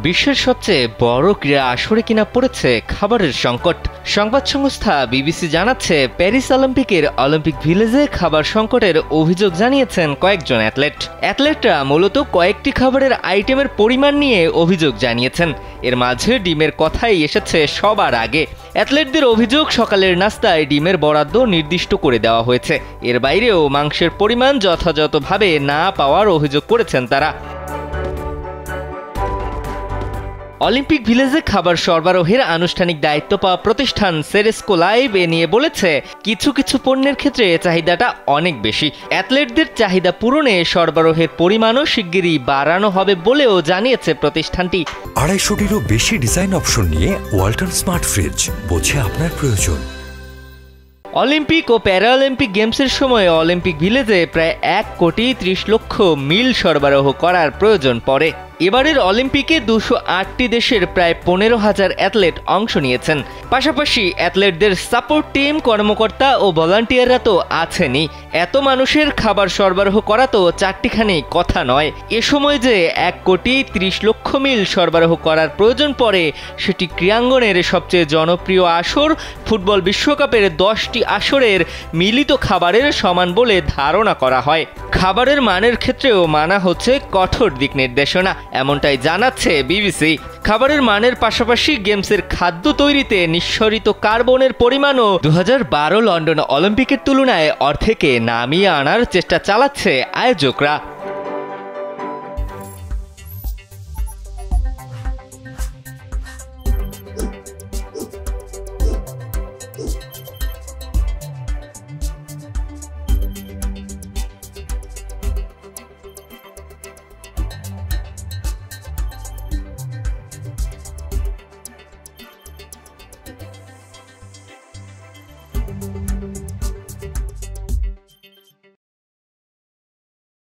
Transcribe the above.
বিশ্বের সবচেয়ে বড় ক্রীড়া আসরে কিনা পড়েছে খাবারের সংকট। সংবাদ সংস্থা বিবিসি জানাচ্ছে, প্যারিস অলিম্পিকের অলিম্পিক ভিলেজে খাবার সংকটের অভিযোগ জানিয়েছেন কয়েকজন অ্যাথলেটরা মূলত কয়েকটি খাবারের আইটেমের পরিমাণ নিয়ে অভিযোগ জানিয়েছেন। এর মাঝে ডিমের কথাই এসেছে সবার আগে। অ্যাথলেটদের অভিযোগ, সকালের নাস্তায় ডিমের বরাদ্দ নির্দিষ্ট করে দেওয়া হয়েছে। এর বাইরেও মাংসের পরিমাণ যথাযথভাবে না পাওয়ার অভিযোগ করেছেন তারা। অলিম্পিক ভিলেজে খাবার সরবরাহের আনুষ্ঠানিক দায়িত্ব পাওয়া প্রতিষ্ঠান সেরেস্কো লাইভ এ নিয়ে বলেছে, কিছু কিছু পণ্যের ক্ষেত্রে চাহিদাটা অনেক বেশি। অ্যাথলেটদের চাহিদা পূরণে সরবরাহের পরিমাণও শিগগিরই বাড়ানো হবে বলেও জানিয়েছে প্রতিষ্ঠানটি। 250-টিরও বেশি ডিজাইন অপশন নিয়ে ওয়ালটন স্মার্ট ফ্রিজ, বোঝে আপনার প্রয়োজন। অলিম্পিক ও প্যারাঅলিম্পিক গেমসের সময় অলিম্পিক ভিলেজে প্রায় 1,30,00,000 মিল সরবরাহ করার প্রয়োজন পড়ে। এবারের অলিম্পিকে 208টি দেশের প্রায় 15,000 অ্যাথলেট অংশ নিয়েছেন। পাশাপাশি অ্যাথলেটদের সাপোর্ট টিম, কর্মকর্তা ও ভলান্টিয়াররা তো আছেনই। এত মানুষের খাবার সরবরাহ করা তো চারটিখানি কথা নয়। এ সময় যে 1,30,00,000 মিল সরবরাহ করার প্রয়োজন পড়ে, সেটি ক্রীড়াঙ্গনের সবচেয়ে জনপ্রিয় আসর ফুটবল বিশ্বকাপের 10টি আসরের মিলিত খাবারের সমান বলে ধারণা করা হয়। খাবারের মানের ক্ষেত্রেও মানা হচ্ছে কঠোর দিক নির্দেশনা, এমনটাই জানাচ্ছে বিবিসি। খাবারের মানের পাশাপাশি গেমসের খাদ্য তৈরিতে নিঃসরিত কার্বনের পরিমাণও 2012 লন্ডন অলিম্পিকের তুলনায় অর্ধেকে নামিয়ে আনার চেষ্টা চালাচ্ছে আয়োজকরা।